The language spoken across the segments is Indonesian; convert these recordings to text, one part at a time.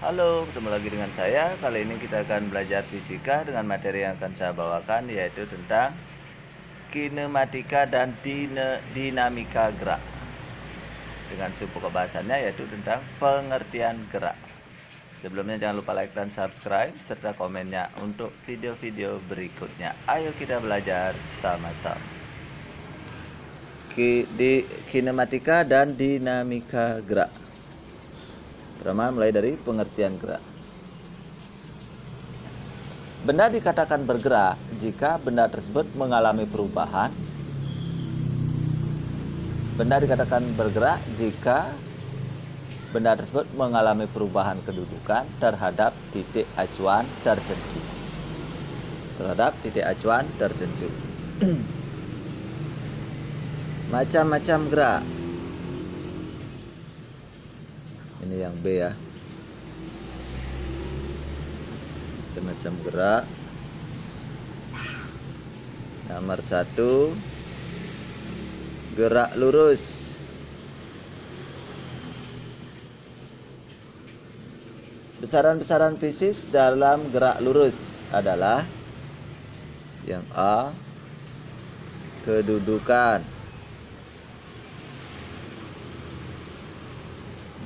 Halo, ketemu lagi dengan saya. Kali ini kita akan belajar fisika dengan materi yang akan saya bawakan, yaitu tentang kinematika dan dinamika gerak. Dengan subpokok bahasannya yaitu tentang pengertian gerak. Sebelumnya jangan lupa like dan subscribe serta komennya untuk video-video berikutnya. Ayo kita belajar sama-sama. Di kinematika dan dinamika gerak. Pertama, mulai dari pengertian gerak. Benda dikatakan bergerak jika benda tersebut mengalami perubahan. Benda dikatakan bergerak jika benda tersebut mengalami perubahan kedudukan terhadap titik acuan tertentu. Macam-macam gerak. Ini yang B ya. Macam-macam gerak. Nomor 1, gerak lurus. Besaran-besaran fisis dalam gerak lurus adalah yang A, kedudukan.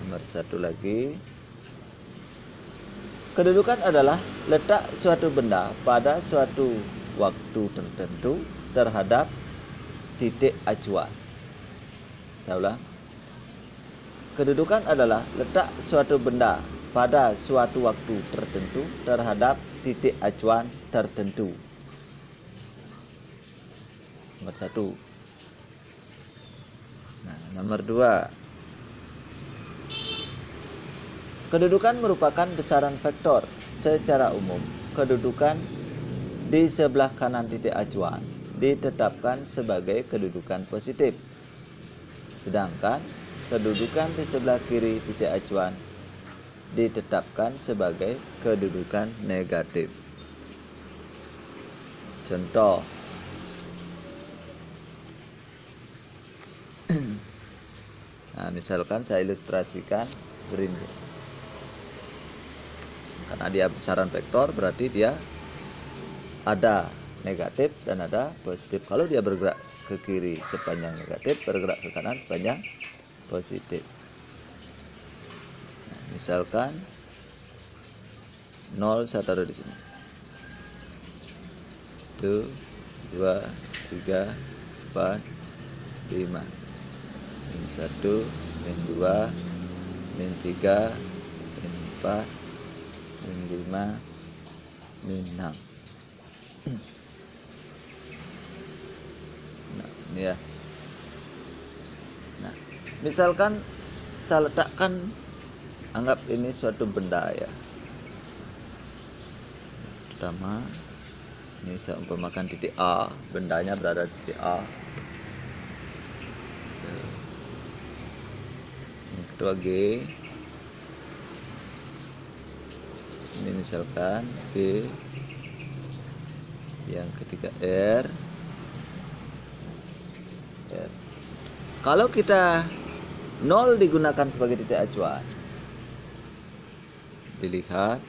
Nomor 1 lagi, kedudukan adalah letak suatu benda pada suatu waktu tertentu terhadap titik acuan. Saya ulang. Kedudukan adalah letak suatu benda pada suatu waktu tertentu terhadap titik acuan tertentu. Nomor 1. Nah, nomor 2. Kedudukan merupakan besaran vektor. Secara umum, kedudukan di sebelah kanan titik acuan ditetapkan sebagai kedudukan positif, sedangkan kedudukan di sebelah kiri titik acuan ditetapkan sebagai kedudukan negatif. Contoh, nah, misalkan saya ilustrasikan seperti ini. Karena dia besaran vektor, berarti dia ada negatif dan ada positif. Kalau dia bergerak ke kiri sepanjang negatif, bergerak ke kanan sepanjang positif. Nah, misalkan 0 saya taruh di sini. 1, 2, 3, 4, 5. Min 1, min 2, min 3, min 4, min 5, min 6. Nah, ini ya. Nah, misalkan saya letakkan, anggap ini suatu benda ya. Pertama, ini saya umpamakan titik A, bendanya berada di titik A. Yang kedua G. Sini misalkan G. Yang ketiga R. Kalau kita 0 digunakan sebagai titik acuan, dilihat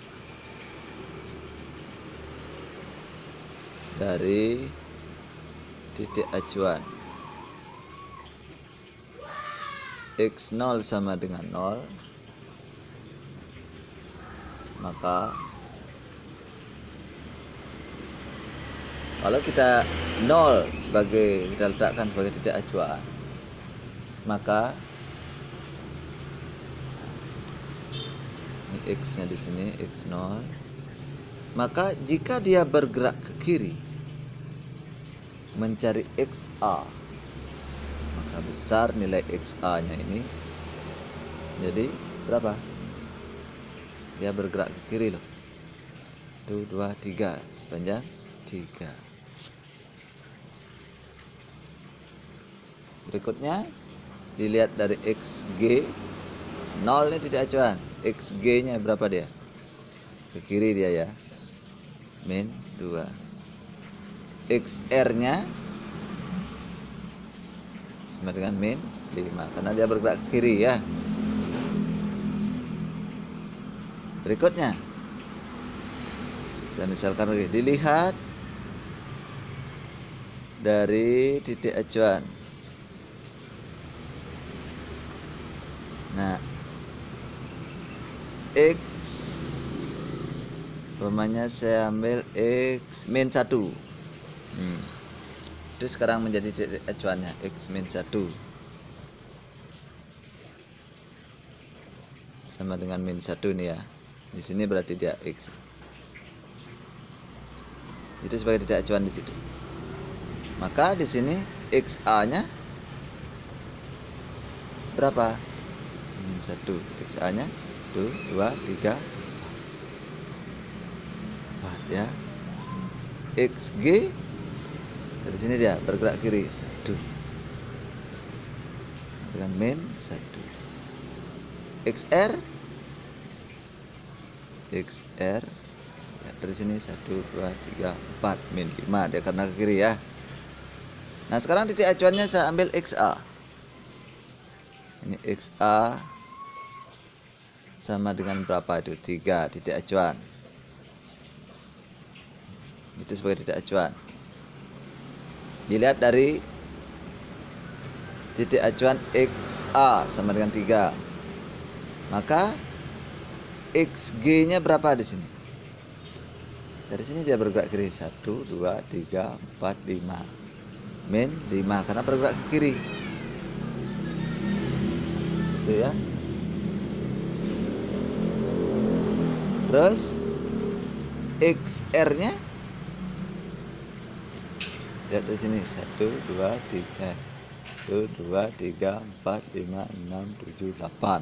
dari titik acuan X0 sama dengan 0, maka kalau kita 0 kita letakkan sebagai titik acuan, maka ini X nya di sini, X0, maka jika dia bergerak ke kiri mencari XA, maka besar nilai XA nya ini. Jadi berapa? Dia bergerak ke kiri loh. 1, 2, 3, sepanjang 3. Berikutnya dilihat dari XG. 0 ini titik acuan, XG nya berapa dia? Ke kiri dia ya, min 2. XR nya sama dengan min 5 karena dia bergerak ke kiri ya. Berikutnya, saya misalkan lagi, dilihat dari titik acuan. Nah, X, umpamanya saya ambil X min 1. Itu sekarang menjadi titik acuannya, X min 1 sama dengan min 1 nih ya. Di sini berarti dia X. Itu sebagai titik acuan di situ. Maka di sini XA-nya berapa? Min 1. XA-nya 1, 2, 3, 4 ya. XG dari sini dia bergerak kiri 1 dengan min 1. XR ya, dari sini 1, 2, 3, 4 min 5, dia karena ke kiri ya. Nah sekarang titik acuannya saya ambil XA. Ini XA sama dengan berapa itu? 3 titik acuan. Itu sebagai titik acuan. Dilihat dari titik acuan XA sama dengan 3. Maka XG-nya berapa di sini? Dari sini dia bergerak kiri 1, 2, 3, 4, 5. Min 5 karena bergerak ke kiri. Itu ya. Terus XR-nya lihat di sini 1, 2, 3. 1, 2, 3, 4, 5, 6, 7, 8.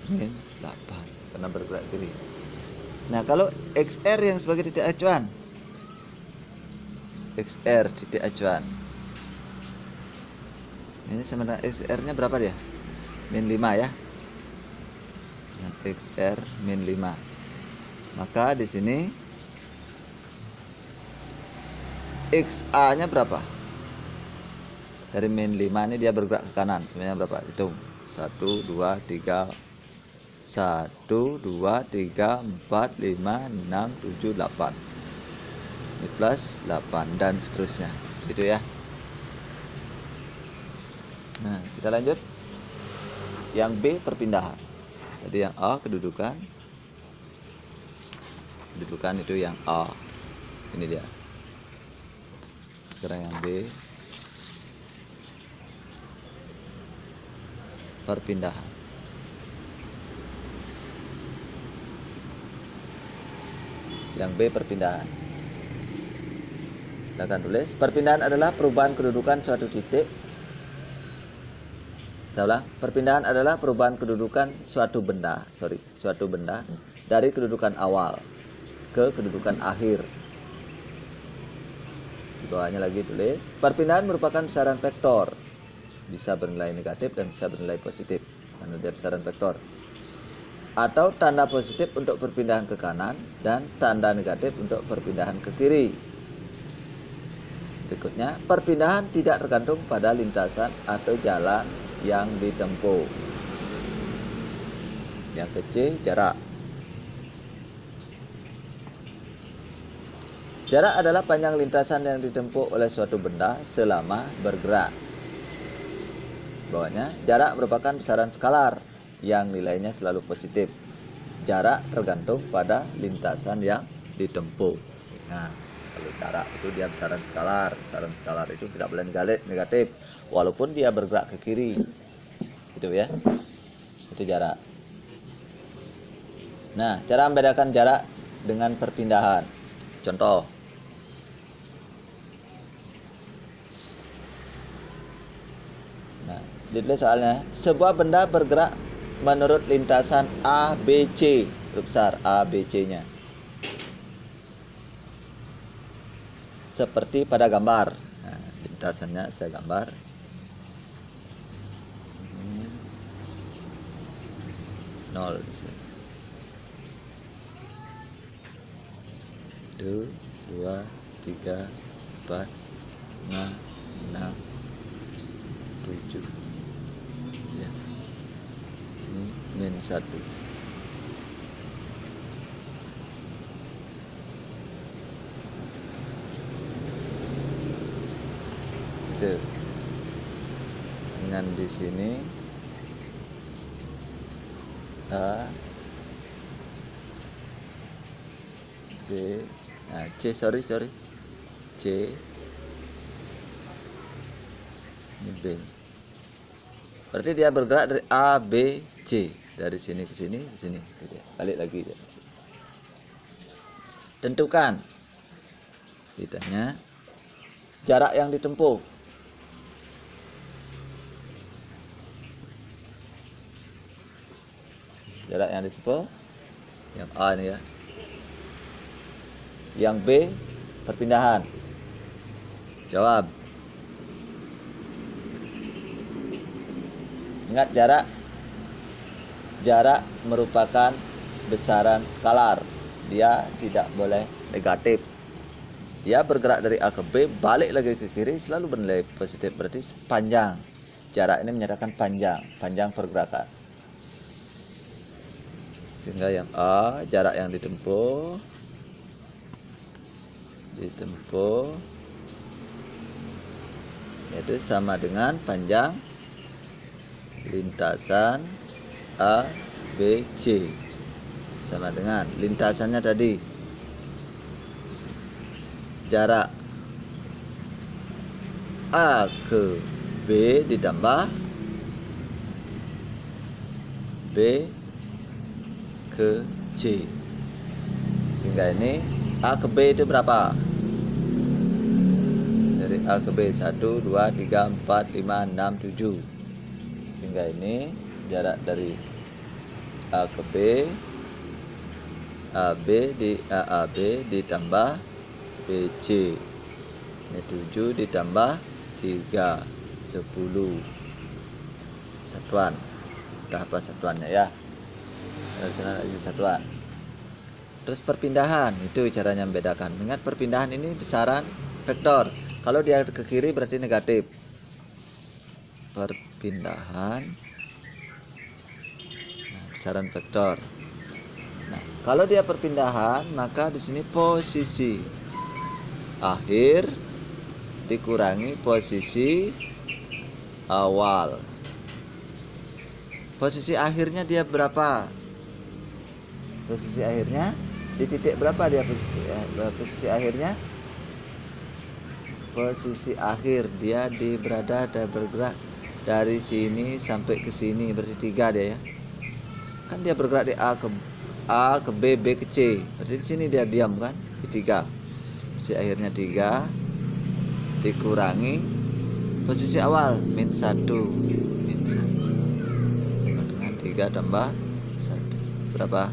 Min 8 karena bergerak kiri. Nah, kalau XR yang sebagai titik acuan, XR titik acuan ini sama dengan XR-nya berapa dia? Min 5 ya. Nah, XR min 5. Maka di sini XA-nya berapa? Dari min 5 ini dia bergerak ke kanan. Sebenarnya berapa? Hitung. 1, 2, 3, 1, 2, 3, 4, 5, 6, 7, 8. Ini plus 8 dan seterusnya. Gitu ya. Nah, kita lanjut. Yang B perpindahan. Tadi yang A kedudukan. Kedudukan itu yang A. Ini dia. Sekarang yang B perpindahan. Yang B perpindahan. Silakan tulis. Perpindahan adalah perubahan kedudukan suatu titik. Saya ulang. Perpindahan adalah perubahan kedudukan suatu benda dari kedudukan awal ke kedudukan akhir. Di bawahnya lagi tulis. Perpindahan merupakan besaran vektor. Bisa bernilai negatif dan bisa bernilai positif. Karena dia besaran vektor. Atau tanda positif untuk perpindahan ke kanan dan tanda negatif untuk perpindahan ke kiri. Berikutnya, perpindahan tidak tergantung pada lintasan atau jalan yang ditempuh. Yang kecil, jarak. Jarak adalah panjang lintasan yang ditempuh oleh suatu benda selama bergerak. Bawahnya, jarak merupakan besaran skalar yang nilainya selalu positif. Jarak tergantung pada lintasan yang ditempuh. Nah, kalau jarak itu dia besaran skalar. Besaran skalar itu tidak boleh negatif, walaupun dia bergerak ke kiri. Gitu ya. Itu jarak. Nah, cara membedakan jarak dengan perpindahan. Contoh. Nah, ditulis soalnya, sebuah benda bergerak menurut lintasan ABC, huruf besar ABC-nya. Seperti pada gambar. Nah, lintasannya saya gambar. Nol di sini. 1, 2, 3, 4, 5, 6, 7. Ya. Ini min 1. Di sini A B, nah C, sorry C, ini B. Berarti dia bergerak dari A, B, C, dari sini ke sini, ke sini, balik lagi. Tentukan, ditanya jarak yang ditempuh. Jarak yang ditempuh, yang A ini ya. Yang B perpindahan. Jawab. Ingat, jarak merupakan besaran skalar. Dia tidak boleh negatif. Dia bergerak dari A ke B, balik lagi ke kiri, selalu bernilai positif. Berarti panjang. Jarak ini menyatakan panjang pergerakan. Sehingga yang A, jarak yang ditempuh yaitu sama dengan panjang lintasan A, B, C. Sama dengan lintasannya tadi, jarak A ke B ditambah B ke C. Sehingga ini A ke B itu berapa? Dari A ke B 1, 2, 3, 4, 5, 6, 7. Sehingga ini jarak dari A ke B, AB di AAB ditambah BC. Ini 7 ditambah 3, 10. Satuan. Entah apa satuannya ya. Dari sana lagi satuan. Terus perpindahan, itu caranya membedakan. Ingat, perpindahan ini besaran vektor. Kalau dia ke kiri berarti negatif. Perpindahan, nah, besaran vektor. Nah, kalau dia perpindahan, maka di sini posisi akhir dikurangi posisi awal. Posisi akhirnya dia berapa? Posisi akhirnya di titik berapa dia posisi akhirnya? Posisi akhir dia berada bergerak dari sini sampai ke sini, berarti 3 dia ya. Kan dia bergerak di A ke B, B ke C. Berarti di sini dia diam kan? Di 3. Posisi akhirnya 3 dikurangi posisi awal -1. Sama dengan 3 tambah 1. Berapa?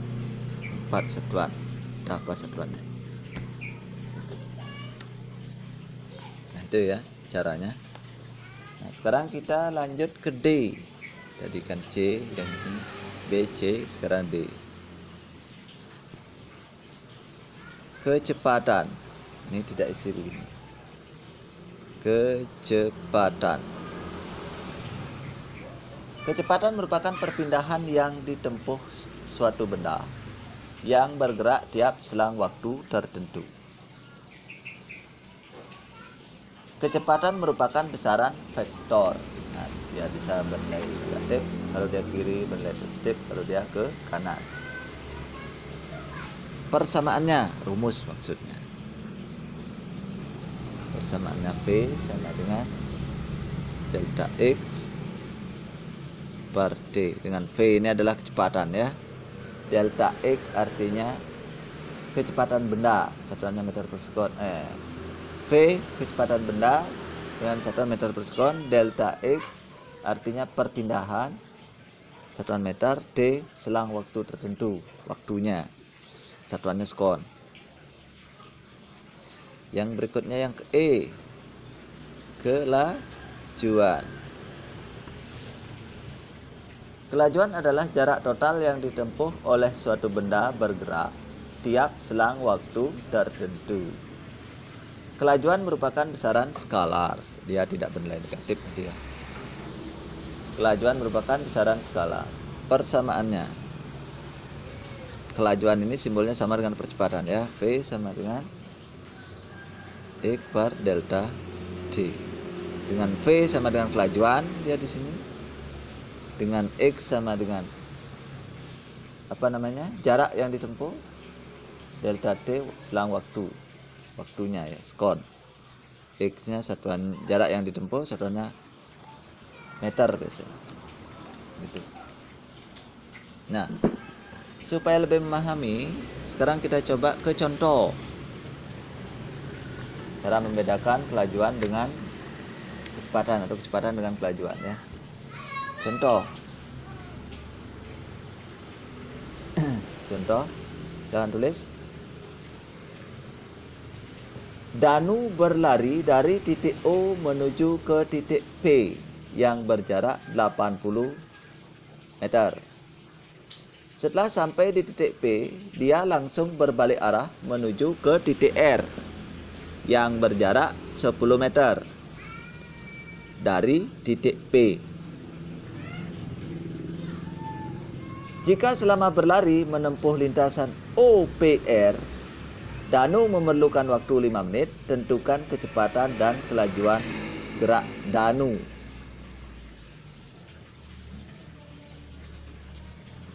4 satuan. Apa satuannya? Nah, itu ya caranya. Nah, sekarang kita lanjut ke D. Tadi kan C, yang ini BC, sekarang D. Kecepatan. Ini tidak isi begini. Kecepatan. Kecepatan merupakan perpindahan yang ditempuh suatu benda yang bergerak tiap selang waktu tertentu. Kecepatan merupakan besaran vektor. Nah, dia bisa bernilai negatif, kalau dia kiri bernilai positif, kalau dia ke kanan. Persamaannya, rumus maksudnya. Persamaannya V sama dengan delta X per T. Dengan V ini adalah kecepatan ya. Delta X artinya kecepatan benda, satuannya meter per sekon. V kecepatan benda dengan satuan meter per sekon. Delta X artinya perpindahan, satuan meter. T selang waktu tertentu, waktunya, satuannya sekon. Yang berikutnya yang ke E, kelajuan. Kelajuan adalah jarak total yang ditempuh oleh suatu benda bergerak tiap selang waktu tertentu. Kelajuan merupakan besaran skalar. Dia tidak bernilai negatif dia. Kelajuan merupakan besaran skalar. Persamaannya, kelajuan ini simbolnya sama dengan percepatan ya. V sama dengan X per delta T. Dengan V sama dengan kelajuan, dia di sini dengan X sama dengan apa namanya, jarak yang ditempuh, delta T selang waktunya ya, skon. X nya satuan jarak yang ditempuh, satuannya meter biasanya gitu. Nah, supaya lebih memahami, sekarang kita coba ke contoh cara membedakan kelajuan dengan kecepatan atau kecepatan dengan kelajuan ya. Contoh contoh, jangan tulis. Danu berlari dari titik O menuju ke titik P yang berjarak 80 meter. Setelah sampai di titik P, dia langsung berbalik arah menuju ke titik R yang berjarak 10 meter dari titik P. Jika selama berlari menempuh lintasan OPR, Danu memerlukan waktu 5 menit, tentukan kecepatan dan kelajuan gerak Danu.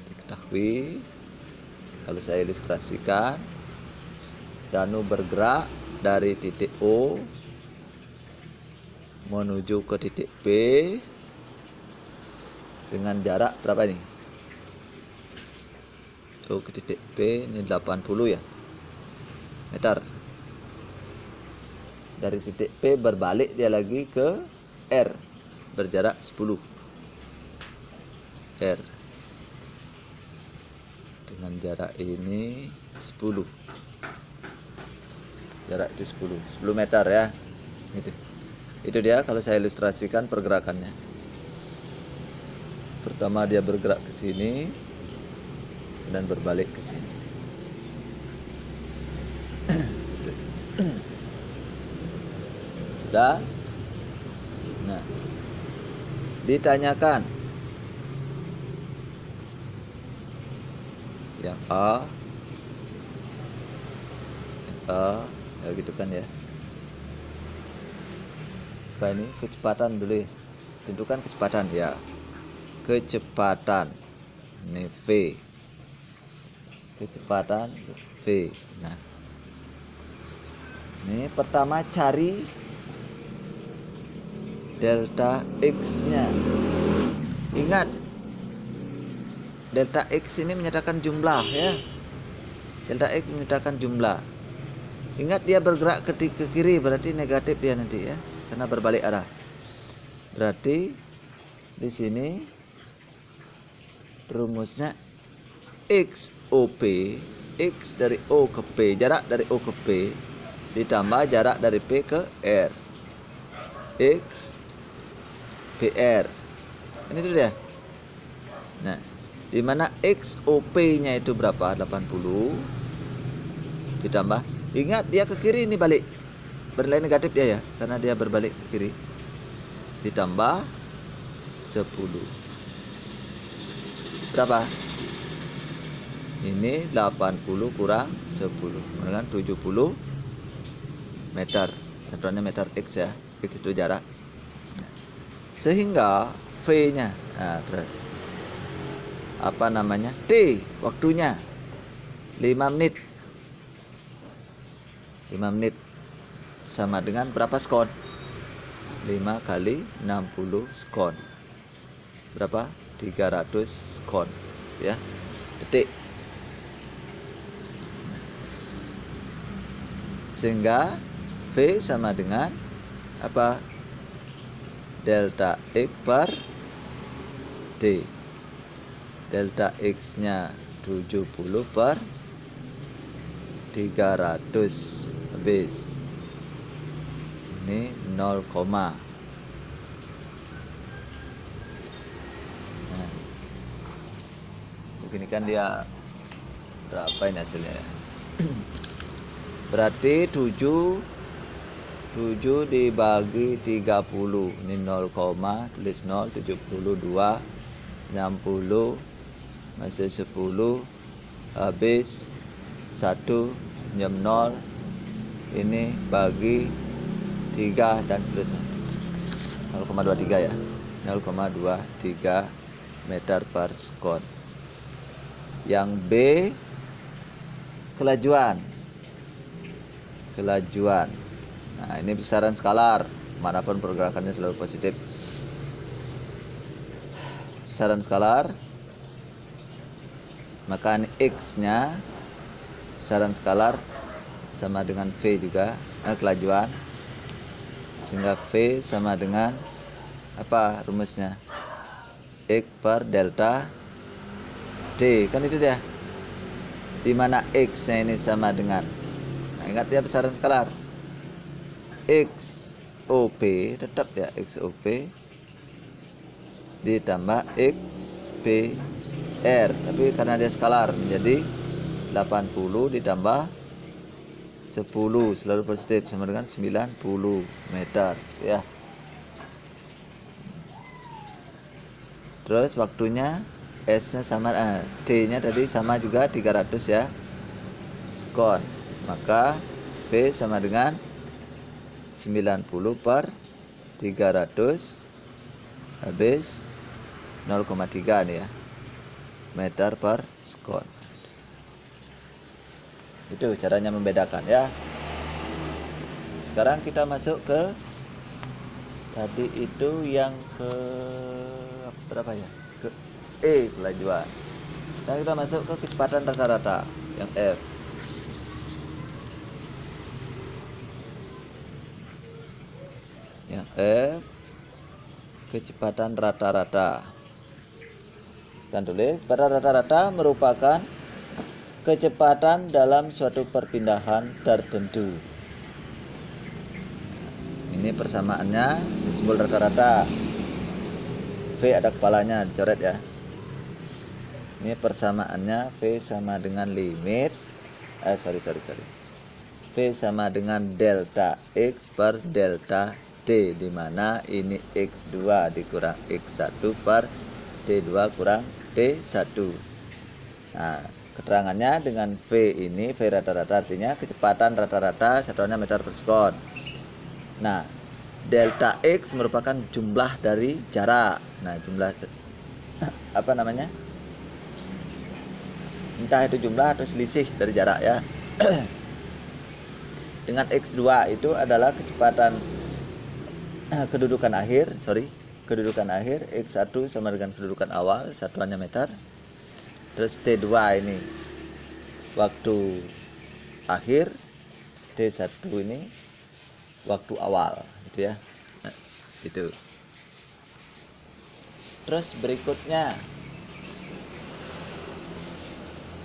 Diketahui, kalau saya ilustrasikan, Danu bergerak dari titik O menuju ke titik P dengan jarak berapa nih? Tuh ke titik P ini 80 ya meter. Dari titik P berbalik dia lagi ke R berjarak 10 R dengan jarak ini 10, jarak itu 10 meter ya. Itu dia kalau saya ilustrasikan pergerakannya. Pertama dia bergerak ke sini dan berbalik ke sini. Sudah. Nah, ditanyakan yang A ya gitu kan ya. Apa ini? Kecepatan dulu ya. Tentukan kecepatan ya. Kecepatan ini V. Kecepatan V. Nah, ini pertama cari delta X nya. Ingat, delta X ini menyatakan jumlah ya. Delta X menyatakan jumlah. Ingat dia bergerak ke kiri, berarti negatif ya nanti ya, karena berbalik arah. Berarti di sini rumusnya XOP, X dari O ke P, jarak dari O ke P ditambah jarak dari P ke R, X PR. Ini dulu ya. Nah, di mana XOP-nya itu berapa? 80 ditambah, ingat dia ke kiri ini balik, bernilai negatif dia ya, karena dia berbalik ke kiri, ditambah 10. Berapa? Ini 80 kurang 10 dengan 70 meter. Satuannya meter X ya. X itu jarak. Sehingga V-nya, nah, apa namanya? T waktunya 5 menit. 5 menit sama dengan berapa skon? 5 kali 60 skon. Berapa? 300 skon ya. Detik. Sehingga V sama dengan apa? Delta X per D. Delta X nya 70 per 300 habis. Ini 0, nah, begini kan dia berapa ini hasilnya ya? Berarti 7 dibagi 30 ini 0, tulis 0, 72 60 masih 10 habis 1 jam 0 ini bagi 3 dan seterusnya 0,23 ya, 0,23 meter per sekon. Yang B kelajuan. Nah, ini besaran skalar, manapun pergerakannya selalu positif. Besaran skalar, maka ini X-nya besaran skalar sama dengan V juga, kelajuan, sehingga V sama dengan apa rumusnya? X per delta D, kan itu dia. Dimana X-nya ini sama dengan, nah, ingat ya besaran skalar, XOP tetap ya, XOP ditambah XPR, tapi karena dia skalar menjadi 80 ditambah 10 selalu positif sama dengan 90 meter ya. Terus waktunya S nya sama, D nya tadi sama juga 300 ya sekon, maka V sama dengan 90 per 300 habis 0,3 nih ya, meter per sekon. Itu caranya membedakan ya. Sekarang kita masuk ke tadi itu yang ke berapa ya, ke E kelajuan. Sekarang kita masuk ke kecepatan rata-rata yang F. Yang F kecepatan rata-rata. Kan tulis, pada rata-rata merupakan kecepatan dalam suatu perpindahan tertentu. Ini persamaannya di simbol rata-rata. V ada kepalanya dicoret ya. Ini persamaannya V sama dengan limit V sama dengan delta X per delta D, dimana ini X2 dikurang X1 per D2 kurang D1. Nah, keterangannya dengan V ini, V rata-rata artinya kecepatan rata-rata satuannya meter per sekon. Nah, delta X merupakan jumlah dari jarak. Nah, jumlah apa namanya? Entah itu jumlah atau selisih dari jarak ya. Dengan X2 itu adalah kecepatan kedudukan akhir, X1 sama dengan kedudukan awal, satuannya meter. Terus T2 ini waktu akhir, T1 ini waktu awal gitu ya. Nah, itu. Terus berikutnya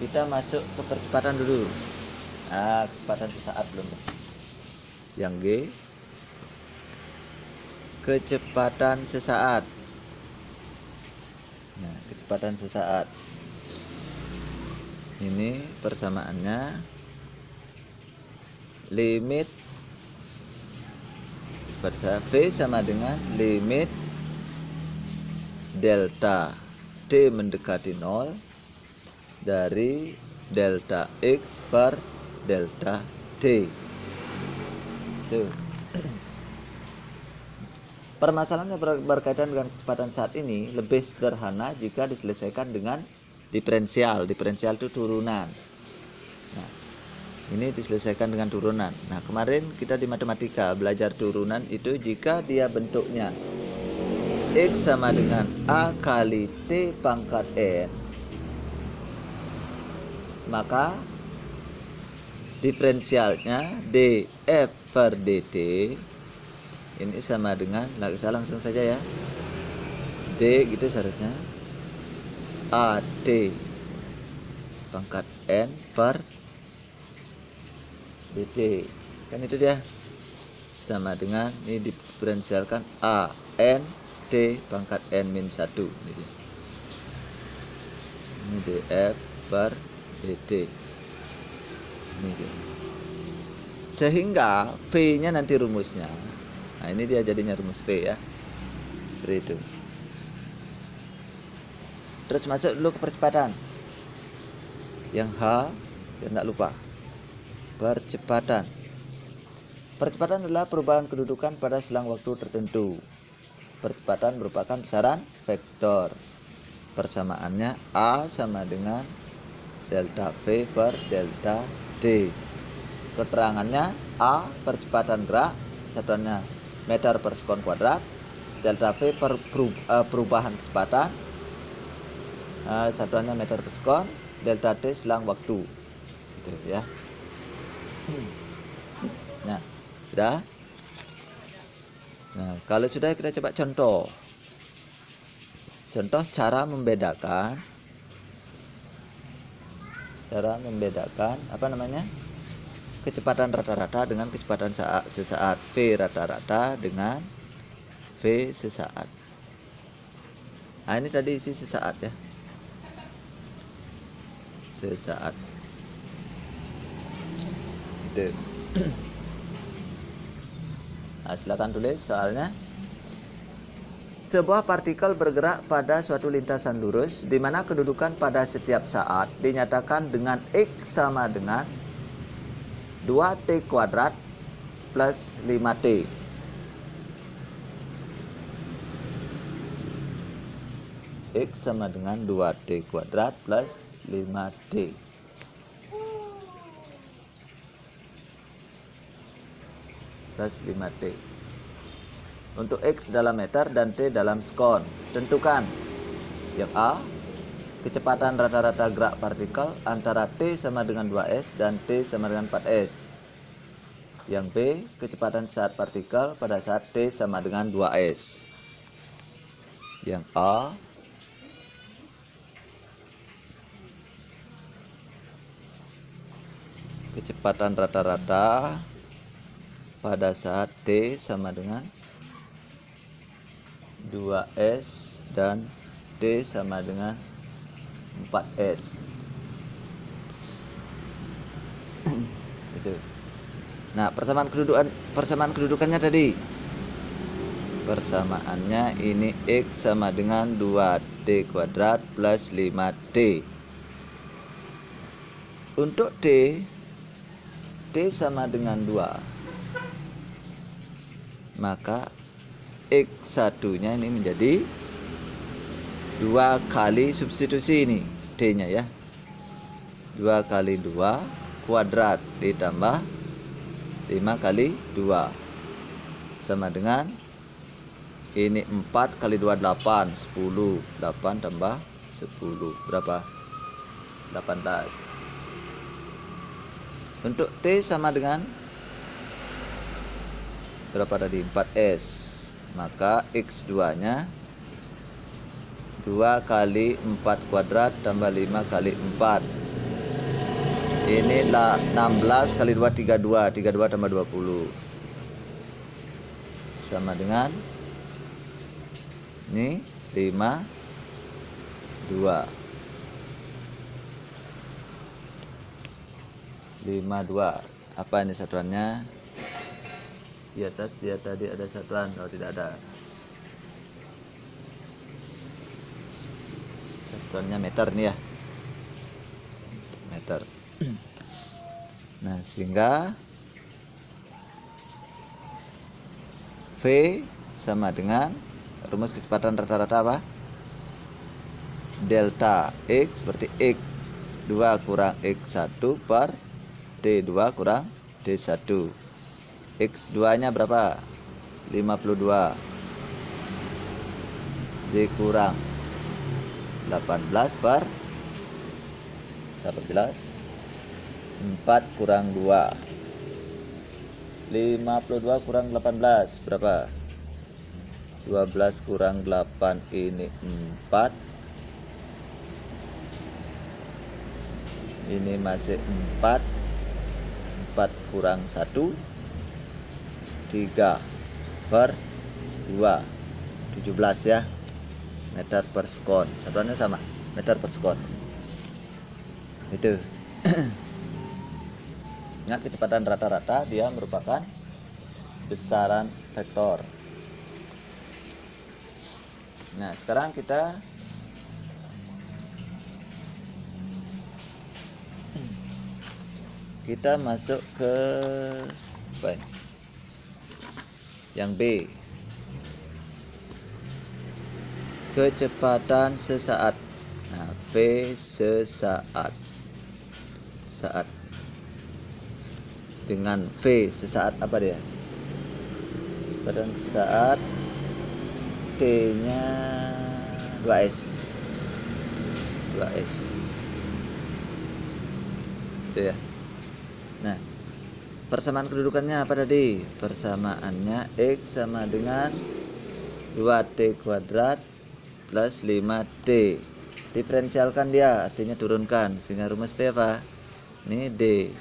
kita masuk ke percepatan dulu. Nah, kecepatan sesaat belum. Yang G kecepatan sesaat. Nah, kecepatan sesaat ini persamaannya limit V sama dengan limit delta D mendekati 0 dari delta X per delta D. Tuh. Permasalahannya berkaitan dengan kecepatan saat ini lebih sederhana jika diselesaikan dengan diferensial. Diferensial itu turunan. Nah, ini diselesaikan dengan turunan. Nah, kemarin kita di matematika belajar turunan itu jika dia bentuknya X sama dengan A kali T pangkat N, maka diferensialnya df per dt ini sama dengan, langsung saja ya, d gitu seharusnya at pangkat n per dt, kan itu dia sama dengan, ini diferensialkan a n d pangkat n min 1 gitu. Ini df per dt ini dia. Sehingga V nya nanti rumusnya, nah ini dia jadinya rumus V ya, seperti itu. Terus masuk dulu ke percepatan yang H, ya enggak lupa, percepatan. Percepatan adalah perubahan kedudukan pada selang waktu tertentu. Percepatan merupakan besaran vektor. Persamaannya A sama dengan delta V per delta D. Keterangannya A percepatan gerak, satuannya meter per sekon kuadrat, delta V per perubahan kecepatan, satuannya meter per sekon, delta T selang waktu. Gitu ya. Nah, sudah. Nah, kalau sudah kita coba contoh. Contoh cara membedakan apa namanya? Kecepatan rata-rata dengan kecepatan sesaat. V rata-rata dengan V sesaat. Nah, ini tadi isi sesaat ya. Sesaat. Gitu. Nah, silakan tulis soalnya. Sebuah partikel bergerak pada suatu lintasan lurus di mana kedudukan pada setiap saat dinyatakan dengan X sama dengan 2T kuadrat plus 5T. X sama dengan 2T kuadrat plus 5T. Plus 5T. Untuk X dalam meter dan T dalam sekon, tentukan yang A, kecepatan rata-rata gerak partikel antara T sama dengan 2S dan T sama dengan 4S. Yang B, kecepatan saat partikel pada saat T sama dengan 2S. Yang A, kecepatan rata-rata pada saat T sama dengan 2S dan T sama dengan 4S. Itu. Nah, persamaan kedudukannya tadi. Persamaannya ini X sama dengan 2T kuadrat plus 5T. Untuk T sama dengan 2. Maka X1-nya ini menjadi 2 kali substitusi ini D-nya ya. 2 kali 2 kuadrat ditambah 5 kali 2 sama dengan ini 4 kali 2 8, 10. 8 tambah 10 berapa? 18. Untuk T sama dengan berapa tadi? 4S. Maka X2-nya 2 kali 4 kuadrat tambah 5 kali 4. Ini 16 kali 2 32. 32 tambah 20 sama dengan ini 52. Apa ini satuannya? Di atas dia tadi ada satuan, kalau tidak ada satuannya meter nih ya, meter. Nah, sehingga V sama dengan rumus kecepatan rata-rata apa? Delta X seperti X2 kurang X1 per D2 kurang D1. X2-nya berapa? 52. D kurang 18 per sahabat jelas 4 kurang 2. 52 kurang 18 berapa? 12 kurang 8 ini 4. Ini masih 4. 4 kurang 1 3 per 2 17 ya, meter per sekon. Satuannya sama, meter per sekon. Itu. Ingat, kecepatan rata-rata dia merupakan besaran vektor. Nah, sekarang kita masuk ke apa ini? Yang B, kecepatan sesaat. Nah, V sesaat. Saat. Dengan V sesaat apa dia? Kecepatan sesaat T-nya 2S. 2S. Itu ya. Nah, persamaan kedudukannya apa tadi? Persamaannya X sama dengan 2T kuadrat plus 5T. Diferensialkan dia, artinya turunkan. Sehingga rumus V apa? Ini D.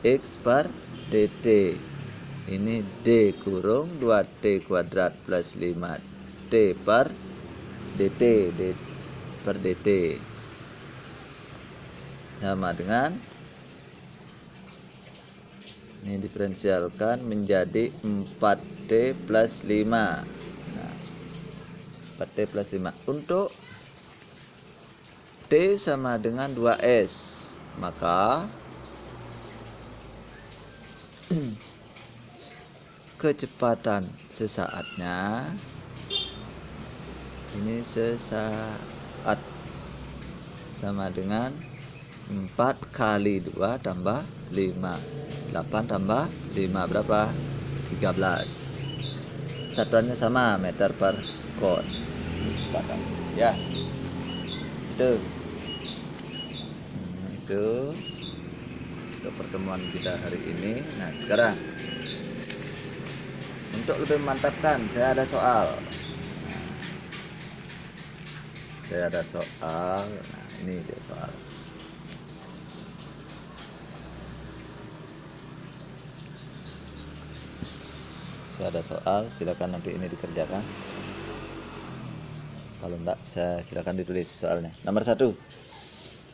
X per dt. Ini D kurung 2T kuadrat plus 5T per dt. D per dt sama dengan, ini diferensialkan menjadi 4T plus 5. Nah, 4T plus 5. Untuk T sama dengan 2S, maka kecepatan sesaatnya ini sesaat sama dengan 4 kali 2 tambah 5. 8 tambah 5 berapa? 13. Satuannya sama, meter per sekon. Ya. Itu untuk pertemuan kita hari ini. Nah, sekarang untuk lebih memantapkan, saya ada soal. Nah, ini dia soal. Saya ada soal, silakan nanti ini dikerjakan. Kalau enggak, silakan ditulis soalnya. Nomor 1.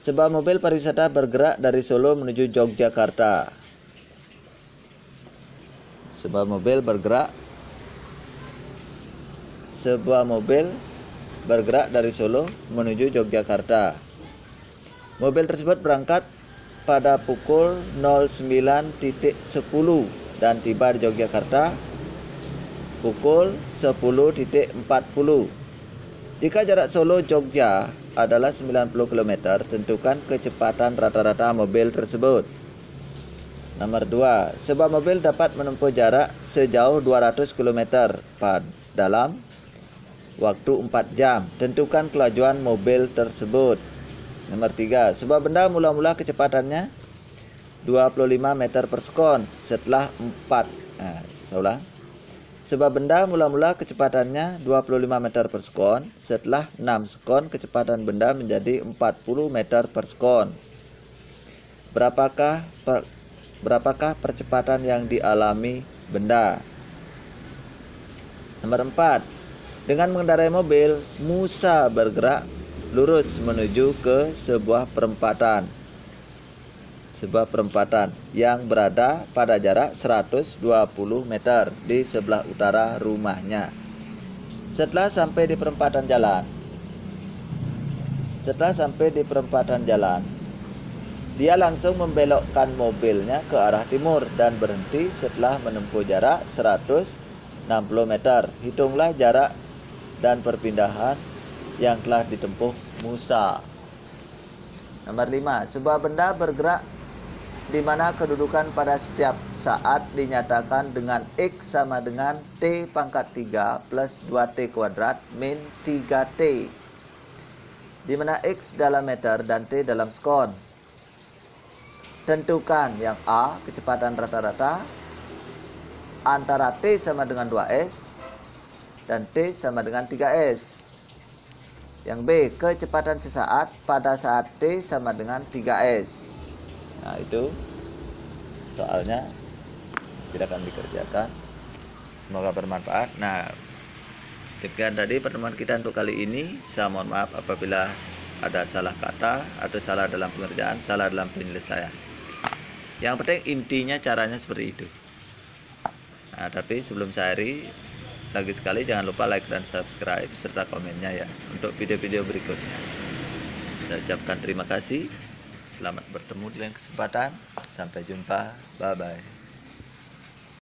Sebuah mobil pariwisata bergerak dari Solo menuju Yogyakarta. Sebuah mobil bergerak dari Solo menuju Yogyakarta. Mobil tersebut berangkat pada pukul 09.10 dan tiba di Yogyakarta pukul 10.40. Jika jarak Solo-Jogja adalah 90 km, tentukan kecepatan rata-rata mobil tersebut. Nomor 2. Sebuah mobil dapat menempuh jarak sejauh 200 km dalam waktu 4 jam. Tentukan kelajuan mobil tersebut. Nomor 3. Sebuah benda mula-mula kecepatannya 25 meter per sekon setelah 4. Nah, saya ulang. Sebuah benda mula-mula kecepatannya 25 meter per sekon, setelah 6 sekon kecepatan benda menjadi 40 meter per sekon. Berapakah percepatan yang dialami benda? Nomor 4. Dengan mengendarai mobil, Musa bergerak lurus menuju ke sebuah perempatan yang berada pada jarak 120 meter di sebelah utara rumahnya. Setelah sampai di perempatan jalan, dia langsung membelokkan mobilnya ke arah timur dan berhenti setelah menempuh jarak 160 meter. Hitunglah jarak dan perpindahan yang telah ditempuh Musa. Nomor 5. Sebuah benda bergerak di mana kedudukan pada setiap saat dinyatakan dengan X sama dengan T pangkat 3 plus 2T kuadrat min 3T, di mana X dalam meter dan T dalam sekon. Tentukan yang A, kecepatan rata-rata antara T sama dengan 2S dan T sama dengan 3S. Yang B, kecepatan sesaat pada saat T sama dengan 3S. Nah, itu soalnya, silakan dikerjakan. Semoga bermanfaat. Nah, demikian tadi pertemuan kita untuk kali ini. Saya mohon maaf apabila ada salah kata atau salah dalam pengerjaan, salah dalam penyelesaian. Yang penting intinya caranya seperti itu. Nah, tapi sebelum saya akhiri, lagi sekali jangan lupa like dan subscribe serta komennya ya untuk video-video berikutnya. Saya ucapkan terima kasih. Selamat bertemu di lain kesempatan. Sampai jumpa. Bye-bye.